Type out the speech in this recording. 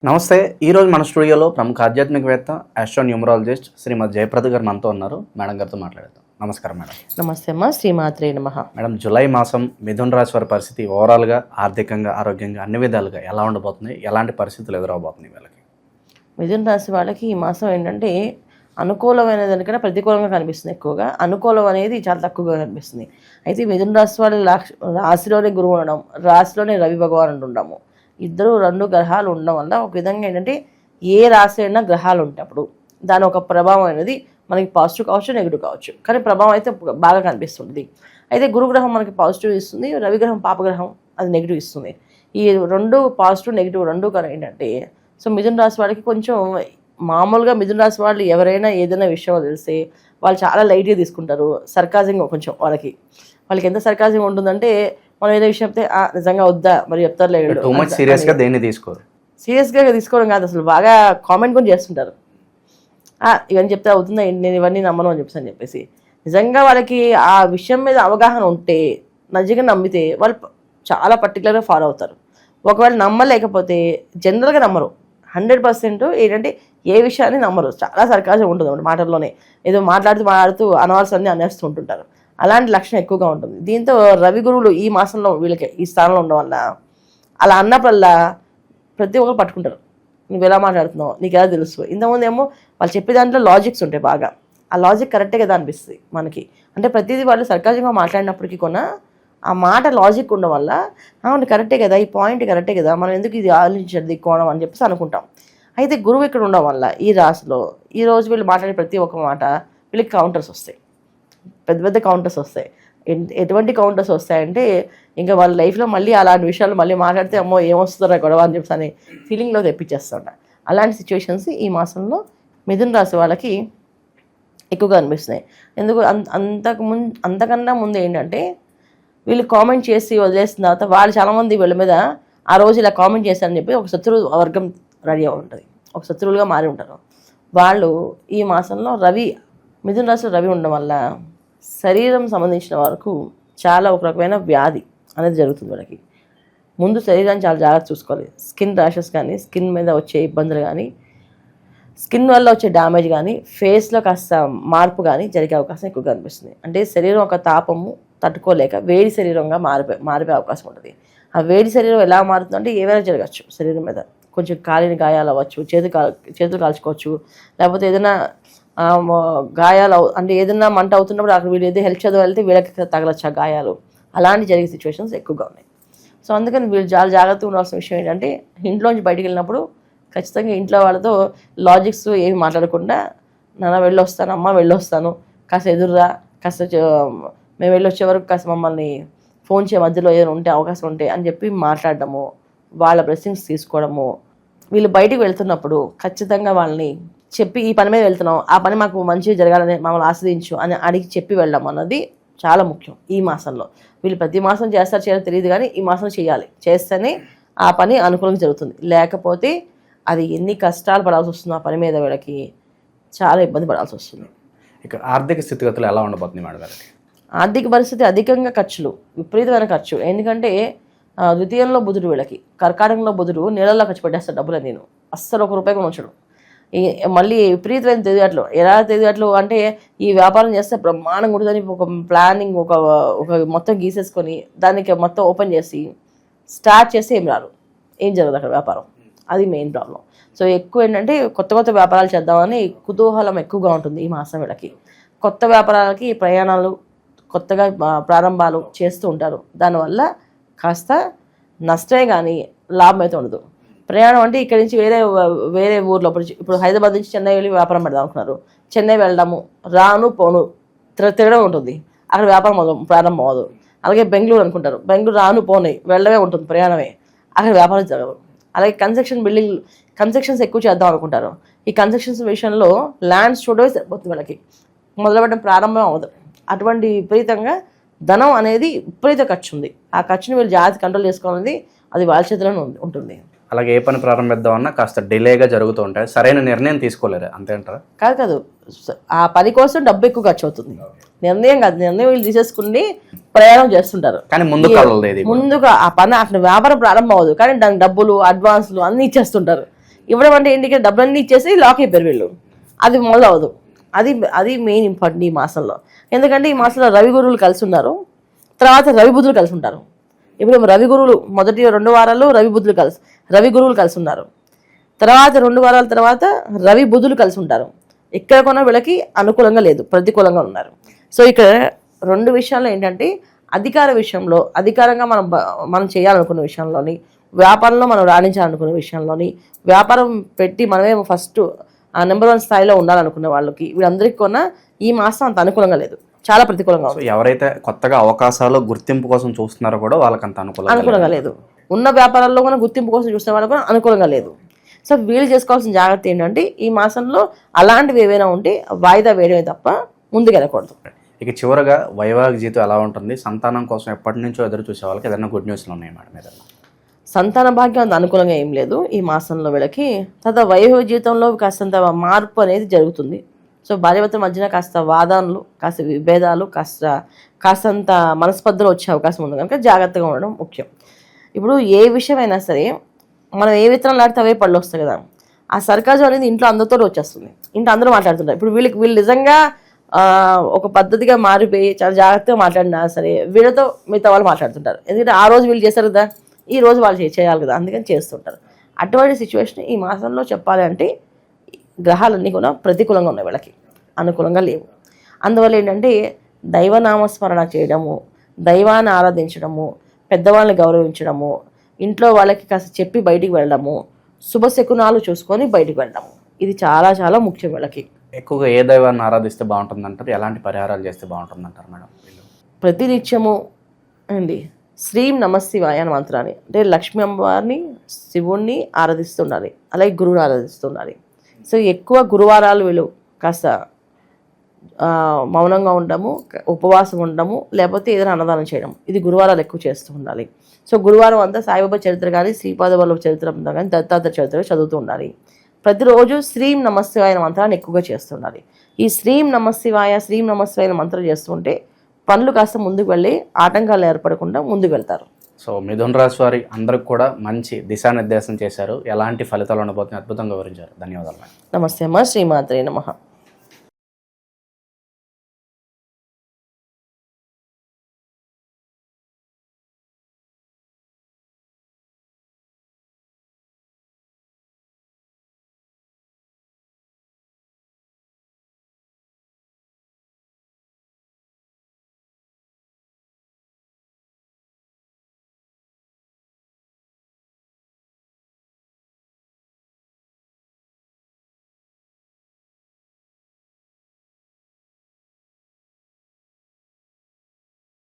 నమస్తే. ఈరోజు మన స్టూడియోలో ప్రముఖ ఆధ్యాత్మికవేత్త ఆస్ట్రోన్యూమరాలజిస్ట్ శ్రీమతి జయప్రద గారు మనతో ఉన్నారు. మేడం గారితో మాట్లాడదాం. నమస్కారం మేడం. నమస్తే అమ్మా, శ్రీమాత్రే నమః. మేడం, జూలై మాసం మిథున రాశి వారి పరిస్థితి ఓవరాల్గా ఆర్థికంగా, ఆరోగ్యంగా అన్ని విధాలుగా ఎలా ఉండబోతుంది? ఎలాంటి పరిస్థితులు ఎదురవబోతున్నాయి వీళ్ళకి? మిథున రాశి వాళ్ళకి ఈ మాసం ఏంటంటే అనుకూలమైన దానికన్నా ప్రతికూలంగా కనిపిస్తుంది. ఎక్కువగా అనుకూలం అనేది చాలా తక్కువగా కనిపిస్తుంది. అయితే మిథున రాశి వాళ్ళ రాశిలోనే గురువు ఉండడం, రాశిలోనే రవి భగవానుడు ఉండము, ఇద్దరు రెండు గ్రహాలు ఉండడం వల్ల ఒక విధంగా ఏంటంటే ఏ రాశి అయినా గ్రహాలు ఉంటప్పుడు దాని ఒక ప్రభావం అనేది మనకి పాజిటివ్ కావచ్చు, నెగిటివ్ కావచ్చు, కానీ ప్రభావం అయితే బాగా కనిపిస్తుంది. అయితే గురుగ్రహం మనకి పాజిటివ్ ఇస్తుంది, రవిగ్రహం పాపగ్రహం అది నెగిటివ్ ఇస్తుంది. ఈ రెండు పాజిటివ్ నెగిటివ్ రెండు కానీ ఏంటంటే సో మిథున రాశి వాళ్ళకి కొంచెం మామూలుగా మిథున రాశి వాళ్ళు ఎవరైనా ఏదైనా విషయం తెలిస్తే వాళ్ళు చాలా లైట్గా తీసుకుంటారు. సర్కాజింగ్ కొంచెం వాళ్ళకి ఎంత సర్కాజింగ్ ఉంటుందంటే మనం ఏదో విషయం చెప్తే నిజంగా వద్దా మరి చెప్తారు లేదు, టూ మచ్ సీరియస్గా దేన్ని తీసుకోరు. సీరియస్గా తీసుకోవడం కాదు, అసలు బాగా కామెంట్ కూడా చేస్తుంటారు. ఇవన్నీ చెప్తే అవుతుందా, నేను ఇవన్నీ నమ్మను అని చెప్పేసి నిజంగా వాళ్ళకి ఆ విషయం మీద అవగాహన ఉంటే నిజంగా నమ్మితే వాళ్ళు చాలా పర్టికులర్గా ఫాలో అవుతారు. ఒకవేళ నమ్మలేకపోతే జనరల్గా నమ్మరు. 100% ఏంటంటే ఏ విషయాన్ని నమ్మరు. చాలా సర్కాజం ఉంటుంది అన్నమాట. మాటల్లోనే ఏదో మాట్లాడుతూ అనవసరాన్ని అనేస్తూ ఉంటుంటారు. అలాంటి లక్షణం ఎక్కువగా ఉంటుంది. దీంతో రవి గురువులు ఈ మాసంలో వీళ్ళకి ఈ స్థానంలో ఉండడం వల్ల అలా అన్నప్పుడల్లా ప్రతి ఒక్కరు పట్టుకుంటారు. నువ్వు ఎలా మాట్లాడుతున్నావు, నీకు ఎలా తెలుసు. ఇంతకుముందు ఏమో వాళ్ళు చెప్పే దాంట్లో లాజిక్స్ ఉంటాయి బాగా. ఆ లాజిక్ కరెక్టే కదా అనిపిస్తుంది మనకి. అంటే ప్రతిదీ వాళ్ళు సర్కాజంగా మాట్లాడినప్పటికీ కూడా ఆ మాట లాజిక్ ఉండడం వల్ల అవును కరెక్టే కదా, ఈ పాయింట్ కరెక్టే కదా, మనం ఎందుకు ఇది ఆలోచించదు కోణం అని చెప్పేసి అనుకుంటాం. అయితే గురువు ఇక్కడ ఉండడం వల్ల ఈ రాశిలో ఈరోజు వీళ్ళు మాట్లాడే ప్రతి ఒక్క మాట వీళ్ళకి కౌంటర్స్ వస్తాయి, పెద్ద పెద్ద కౌంటర్స్ వస్తాయి. ఎటువంటి కౌంటర్స్ వస్తాయంటే ఇంకా వాళ్ళ లైఫ్లో మళ్ళీ అలాంటి విషయాలు మళ్ళీ మాట్లాడితే అమ్మో ఏమొస్తుందో గొడవ అని చెప్పేసి అనే ఫీలింగ్లో తెప్పించేస్తుంట. అలాంటి సిచ్యువేషన్స్ ఈ మాసంలో మిథున రాశి వాళ్ళకి ఎక్కువగా అనిపిస్తున్నాయి. ఎందుకు అంతకన్నా ముందు ఏంటంటే వీళ్ళు కామెంట్ చేసి వదిలేసిన తర్వాత వాళ్ళు చాలామంది వీళ్ళ మీద ఆ రోజు ఇలా కామెంట్ చేశారని చెప్పి ఒక శత్రు వర్గం రెడీ అయి ఉంటుంది, ఒక శత్రువులుగా మారి ఉంటారు. వాళ్ళు ఈ మాసంలో మిథున రాశిలో రవి ఉండడం వల్ల శరీరం సంబంధించిన వరకు చాలా ఒక రకమైన వ్యాధి అనేది జరుగుతుంది వాళ్ళకి. ముందు శరీరాన్ని చాలా జాగ్రత్త చూసుకోవాలి. స్కిన్ ర్యాషెస్ కానీ, స్కిన్ మీద వచ్చే ఇబ్బందులు కానీ, స్కిన్ వల్ల వచ్చే డ్యామేజ్ కానీ, ఫేస్లో కాస్త మార్పు కానీ జరిగే అవకాశం ఎక్కువగా అనిపిస్తుంది. అంటే శరీరం ఒక తాపము తట్టుకోలేక వేడి శరీరంగా మారిపోయే అవకాశం ఉంటుంది. ఆ వేడి శరీరం ఎలా మారుతుందంటే ఏవైనా జరగచ్చు. శరీరం మీద కొంచెం కాలిన గాయాలు అవ్వచ్చు, చేతులు కాల్చుకోవచ్చు, లేకపోతే ఏదైనా గాయాలు అంటే ఏదైనా మంట అవుతున్నప్పుడు అక్కడ వీళ్ళు ఏదో హెల్ప్ చదువు వెళ్తే వీళ్ళకి తగలచ్చు ఆ గాయాలు. అలాంటి జరిగే సిచ్యువేషన్స్ ఎక్కువగా ఉన్నాయి. సో అందుకని వీళ్ళు చాలా జాగ్రత్తగా ఉండాల్సిన విషయం ఏంటంటే ఇంట్లోంచి బయటికి వెళ్ళినప్పుడు ఖచ్చితంగా ఇంట్లో వాళ్ళతో లాజిక్స్ ఏమి మాట్లాడకుండా నాన్న వెళ్ళొస్తాను, అమ్మ వెళ్ళొస్తాను, కాస్త ఎదురురా, కాస్త మేము వెళ్ళొచ్చే వరకు కాస్త మమ్మల్ని ఫోన్ చేయ మధ్యలో ఏదైనా ఉంటే అవకాశం ఉంటే అని చెప్పి మాట్లాడడము, వాళ్ళ బ్లెస్సింగ్స్ తీసుకోవడము. వీళ్ళు బయటికి వెళ్తున్నప్పుడు ఖచ్చితంగా వాళ్ళని చెప్పి ఈ పని మీద వెళ్తున్నాం, ఆ పని మాకు మంచిగా జరగాలని మమ్మల్ని ఆస్వాదించు అని అడిగి చెప్పి వెళ్ళడం అన్నది చాలా ముఖ్యం ఈ మాసంలో. వీళ్ళు ప్రతి మాసం చేయాలో తెలియదు, కానీ ఈ మాసం చేయాలి. చేస్తేనే ఆ పని అనుకూలంగా జరుగుతుంది. లేకపోతే అది ఎన్ని కష్టాలు పడాల్సి వస్తుంది ఆ పని మీద, వీళ్ళకి చాలా ఇబ్బంది పడాల్సి వస్తుంది. ఇక ఆర్థిక స్థితిగతులు ఎలా ఉండబోతుంది మేడం గారికి? ఆర్థిక పరిస్థితి అధికంగా ఖర్చులు, విపరీతమైన ఖర్చు. ఎందుకంటే ద్వితీయంలో బుధుడు, వీళ్ళకి కర్కాటకంలో బుధుడు నీళ్ళల్లో ఖర్చు పెట్టేస్తాడు డబ్బులు. నేను అస్సలు ₹1 కూడా ఉంచడు. మళ్ళీ విపరీతమైన తెలివితేటలు. ఎలా తెలివితేటలు అంటే ఈ వ్యాపారం చేస్తే బ్రహ్మాండంగా ఉంటుందని ఒక ప్లానింగ్ ఒక మొత్తం గీసేసుకొని దానికి మొత్తం ఓపెన్ చేసి స్టార్ట్ చేస్తే ఏం జరగదు అక్కడ వ్యాపారం. అది మెయిన్ ప్రాబ్లం. సో ఎక్కువ ఏంటంటే కొత్త వ్యాపారాలు చేద్దామని కుతూహలం ఎక్కువగా ఉంటుంది ఈ మాసం వీళ్ళకి. కొత్త వ్యాపారాలకి ప్రయాణాలు, కొత్తగా ప్రారంభాలు చేస్తూ ఉంటారు. దానివల్ల కాస్త నష్టమే కానీ లాభం అయితే ఉండదు. ప్రయాణం అంటే ఇక్కడి నుంచి వేరే ఊర్లో ఇప్పుడు హైదరాబాద్ నుంచి చెన్నై వెళ్ళి వ్యాపారం పెడదాం అనుకున్నారు. చెన్నై వెళ్ళడము, రాను పోను తిరగడం ఉంటుంది, అక్కడ వ్యాపారం ప్రారంభం అవ్వదు. అలాగే బెంగళూరు అనుకుంటారు, బెంగళూరు రాను పోనీ వెళ్ళడమే ఉంటుంది, ప్రయాణమే, అక్కడ వ్యాపారం జరగదు. అలాగే కన్స్ట్రక్షన్స్ ఎక్కువ చేద్దాం అనుకుంటారు. ఈ కన్స్ట్రక్షన్స్ విషయంలో ల్యాండ్స్ చూడవే సరిపోతుంది వాళ్ళకి, మొదలుపెట్టడం ప్రారంభం అవ్వదు. అటువంటి విపరీతంగా ధనం అనేది విపరీత ఖర్చు ఉంది. ఆ ఖర్చుని వీళ్ళు జాగ్రత్త కంట్రోల్ చేసుకోవాలని అది వాళ్ళ చేతిలోనే ఉంటుంది. అలాగే ఏ పని ప్రారంభిద్దామన్నా కాస్త డిలేగా జరుగుతూ ఉంటాయి, సరైన నిర్ణయం తీసుకోలేరు అంతే అంటారా? కాదు, ఆ పని కోసం డబ్బు ఎక్కువ ఖర్చు అవుతుంది. నిర్ణయం కాదు, నిర్ణయం వీళ్ళు తీసేసుకుని ప్రయాణం చేస్తుంటారు. కానీ ముందుగా ఆ పని అసలు వ్యాపారం ప్రారంభం అవ్వదు, కానీ దానికి డబ్బులు, అడ్వాన్స్లు అన్నీ ఇచ్చేస్తుంటారు. ఇవ్వడం అంటే ఏంటి, డబ్బులన్నీ ఇచ్చేసి లాక్ అయిపోయారు వీళ్ళు. అది మొదలు అవ్వదు. అది మెయిన్ ఇంపార్టెంట్ ఈ మాసంలో. ఎందుకంటే ఈ మాసంలో రవి గురువులు కలిసి ఉన్నారు, తర్వాత రవి బుధులు కలిసి ఉంటారు. ఇప్పుడు రవి గురువులు మొదటి 2 వారాలు రవి గురువులు కలిసి ఉన్నారు, తర్వాత 2 వారాల తర్వాత రవి బుధులు కలిసి ఉంటారు. ఇక్కడ కొన్న వీళ్ళకి అనుకూలంగా లేదు, ప్రతికూలంగా ఉన్నారు. సో ఇక్కడ 2 విషయాల్లో ఏంటంటే అధికార విషయంలో, అధికారంగా మనం చేయాలనుకున్న విషయంలోని, వ్యాపారంలో మనం రాణించాలనుకునే విషయంలోని, వ్యాపారం పెట్టి మనమే ఫస్ట్ నెంబర్ 1 స్థాయిలో ఉండాలనుకునే వాళ్ళకి, వీళ్ళందరికీ కొన్న ఈ మాసం అంత అనుకూలంగా లేదు, చాలా ప్రతికూలంగా ఉంది. ఎవరైతే కొత్తగా అవకాశాలు గుర్తింపు కోసం చూస్తున్నారో కూడా వాళ్ళకి అంత అనుకూలంగా లేదు. ఉన్న వ్యాపారాల్లో కూడా గుర్తింపు కోసం చూసిన వాళ్ళకి కూడా అనుకూలంగా లేదు. సో వీళ్ళు చేసుకోవాల్సిన జాగ్రత్త ఏంటంటే ఈ మాసంలో అలాంటివి ఏవైనా ఉంటే వాయిదా వేయడమే తప్ప ముందుకు వెళ్ళకూడదు. ఇక చివరగా వైవాహిక జీవితం ఎలా ఉంటుంది, సంతానం కోసం ఎప్పటి నుంచో ఎదురు చూసే వాళ్ళకి ఏదైనా గుడ్ న్యూస్లు ఉన్నాయి మేడం ఏదైనా? సంతాన భాగ్యం అంత అనుకూలంగా ఏం లేదు ఈ మాసంలో వీళ్ళకి. తర్వాత వైవాహిక జీవితంలో కాస్తంత మార్పు అనేది జరుగుతుంది. సో భార్యాభర్తల మధ్యన కాస్త వాదనలు, కాస్త విభేదాలు, కాస్తంత మనస్పర్ధలు వచ్చే అవకాశం ఉంది కనుక జాగ్రత్తగా ఉండడం ముఖ్యం. ఇప్పుడు ఏ విషయమైనా సరే మనం ఏ విత్తనాలు నాటితే అవే పళ్ళు వస్తాయి కదా, ఆ సర్కాజం అనేది ఇంట్లో అందరితో వచ్చేస్తుంది, ఇంట్లో అందరూ మాట్లాడుతుంటారు. ఇప్పుడు వీళ్ళు నిజంగా ఒక పద్ధతిగా మారిపోయి చాలా జాగ్రత్తగా మాట్లాడినా సరే వీళ్ళతో మిగతా వాళ్ళు మాట్లాడుతుంటారు. ఎందుకంటే ఆ రోజు వీళ్ళు చేస్తారు కదా, ఈ రోజు వాళ్ళు చేయాలి కదా, అందుకని చేస్తుంటారు. అటువంటి సిచ్యువేషన్ ఈ మాసంలో చెప్పాలి అంటే గ్రహాలన్నీ కూడా ప్రతికూలంగా ఉన్నాయి, వీళ్ళకి అనుకూలంగా లేవు. అందువల్ల ఏంటంటే దైవనామస్మరణ చేయడము, దైవాన్ని ఆరాధించడము, పెద్దవాళ్ళని గౌరవించడము, ఇంట్లో వాళ్ళకి కాస్త చెప్పి బయటికి వెళ్ళడము, శుభశకునాలు చూసుకొని బయటికి వెళ్ళడము, ఇది చాలా చాలా ముఖ్యం వీళ్ళకి. ఎక్కువగా ఏ దైవాన్ని ఆరాధిస్తే బాగుంటుంది అంటారు, ఎలాంటి పరిహారాలు చేస్తే బాగుంటుంది అంటారు మేడం? ప్రతినిత్యము అండి శ్రీం నమశివాయ అని మంత్రాన్ని, అంటే లక్ష్మీ అమ్మవారిని, శివుణ్ణి ఆరాధిస్తుండాలి, అలాగే గురువుని ఆరాధిస్తుండాలి. సో ఎక్కువ గురువారాలు వీళ్ళు కాస్త మౌనంగా ఉండము, ఉపవాసం ఉండము, లేకపోతే ఏదైనా అన్నదానం చేయడం, ఇది గురువారాలు ఎక్కువ చేస్తూ ఉండాలి. సో గురువారం అంతా సాయిబాబా చరిత్ర కానీ, శ్రీపాద వల్లభ చరిత్ర కానీ, దత్తాత్రేయ చరిత్ర చదువుతూ ఉండాలి. ప్రతిరోజు శ్రీం నమశివాయ మంత్రాన్ని ఎక్కువగా చేస్తుండాలి. ఈ శ్రీం నమశివాయ మంత్రం చేస్తుంటే పనులు కాస్త ముందుకు వెళ్ళి ఆటంకాలు ఏర్పడకుండా ముందుకు వెళ్తారు. సో మిథున రాశి వారి అందరికి కూడా మంచి దిశానిర్దేశం చేశారు, ఎలాంటి ఫలితాలు ఉండబోతున్నాయి అద్భుతంగా వివరించారు. ధన్యవాదాలు. నమస్తే అమ్మ. శ్రీమాత్రే నమః.